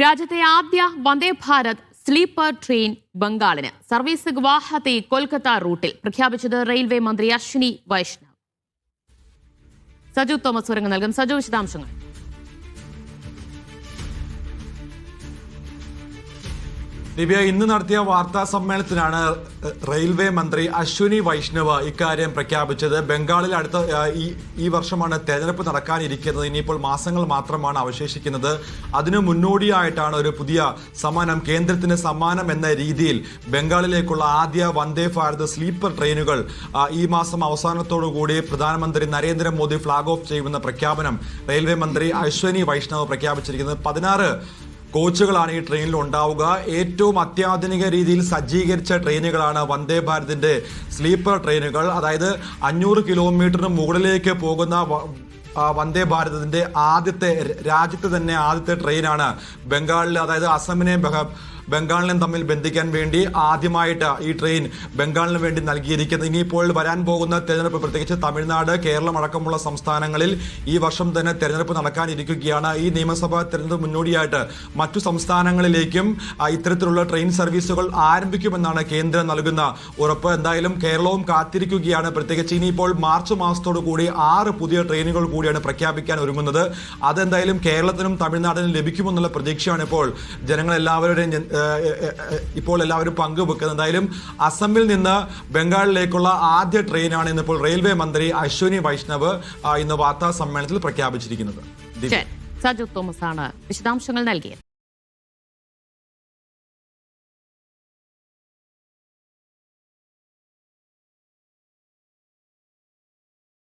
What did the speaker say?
രാജ്യത്തെ ആദ്യ Vande Bharat sleeper train ബംഗാളിന് സർവീസ് ഗുവാഹത്തി കൊൽക്കത്ത റൂട്ടിൽ പ്രഖ്യാപിച്ചത് റെയിൽവേ മന്ത്രി അശ്വിനി വൈഷ്ണവ്. സജു തോമസ് വിവരങ്ങൾ നൽകും. സജു, വിശദാംശങ്ങൾ. ദിവ്യ, ഇന്ന് നടത്തിയ വാർത്താ സമ്മേളനത്തിലാണ് റെയിൽവേ മന്ത്രി അശ്വിനി വൈഷ്ണവ് ഇക്കാര്യം പ്രഖ്യാപിച്ചത്. ബംഗാളിൽ ഈ വർഷമാണ് തെരഞ്ഞെടുപ്പ് നടക്കാനിരിക്കുന്നത്. ഇനിയിപ്പോൾ മാസങ്ങൾ മാത്രമാണ് അവശേഷിക്കുന്നത്. അതിനു മുന്നോടിയായിട്ടാണ് ഒരു പുതിയ സമ്മാനം, കേന്ദ്രത്തിന് സമ്മാനം എന്ന രീതിയിൽ ബംഗാളിലേക്കുള്ള ആദ്യ വന്ദേ ഭാരത് സ്ലീപ്പർ ട്രെയിനുകൾ ഈ മാസം അവസാനത്തോടുകൂടി പ്രധാനമന്ത്രി നരേന്ദ്രമോദി ഫ്ളാഗ് ഓഫ് ചെയ്യുമെന്ന പ്രഖ്യാപനം റെയിൽവേ മന്ത്രി അശ്വിനി വൈഷ്ണവ് പ്രഖ്യാപിച്ചിരിക്കുന്നത്. 16 കോച്ചുകളാണ് ഈ ട്രെയിനിൽ ഉണ്ടാവുക. ഏറ്റവും അത്യാധുനിക രീതിയിൽ സജ്ജീകരിച്ച ട്രെയിനുകളാണ് വന്ദേ ഭാരതിന്റെ സ്ലീപ്പർ ട്രെയിനുകൾ. അതായത് 500 കിലോമീറ്ററിന് മുകളിലേക്ക് പോകുന്ന വന്ദേ ഭാരതത്തിന്റെ രാജ്യത്തെ തന്നെ ആദ്യത്തെ ട്രെയിനാണ് ബംഗാളിൽ, അതായത് അസമിനെയും ബംഗാളിനെയും തമ്മിൽ ബന്ധിക്കാൻ വേണ്ടി ആദ്യമായിട്ട് ഈ ട്രെയിൻ ബംഗാളിന് വേണ്ടി നൽകിയിരിക്കുന്നത്. ഇനിയിപ്പോൾ വരാൻ പോകുന്ന തെരഞ്ഞെടുപ്പ്, പ്രത്യേകിച്ച് തമിഴ്നാട്, കേരളം അടക്കമുള്ള സംസ്ഥാനങ്ങളിൽ ഈ വർഷം തന്നെ തെരഞ്ഞെടുപ്പ് നടക്കാനിരിക്കുകയാണ്. ഈ നിയമസഭാ തെരഞ്ഞെടുപ്പ് മുന്നോടിയായിട്ട് മറ്റു സംസ്ഥാനങ്ങളിലേക്കും ഇത്തരത്തിലുള്ള ട്രെയിൻ സർവീസുകൾ ആരംഭിക്കുമെന്നാണ് കേന്ദ്രം നൽകുന്ന ഉറപ്പ്. എന്തായാലും കേരളവും കാത്തിരിക്കുകയാണ്. പ്രത്യേകിച്ച് ഇനിയിപ്പോൾ മാർച്ച് മാസത്തോടു കൂടി 6 പുതിയ ട്രെയിനുകൾ കൂടിയാണ് പ്രഖ്യാപിക്കാൻ ഒരുങ്ങുന്നത്. അതെന്തായാലും കേരളത്തിനും തമിഴ്നാടിനും ലഭിക്കുമെന്നുള്ള പ്രതീക്ഷയാണ് ഇപ്പോൾ എല്ലാവരും പങ്കുവെക്കുന്നത്. എന്തായാലും അസമിൽ നിന്ന് ബംഗാളിലേക്കുള്ള ആദ്യ ട്രെയിനാണ് ഇന്നിപ്പോൾ റെയിൽവേ മന്ത്രി അശ്വിനി വൈഷ്ണവ് ഇന്ന് വാർത്താ സമ്മേളനത്തിൽ പ്രഖ്യാപിച്ചിരിക്കുന്നത്. സജു തോമസ് ആണ് വിശദാംശങ്ങൾ നൽകിയത്.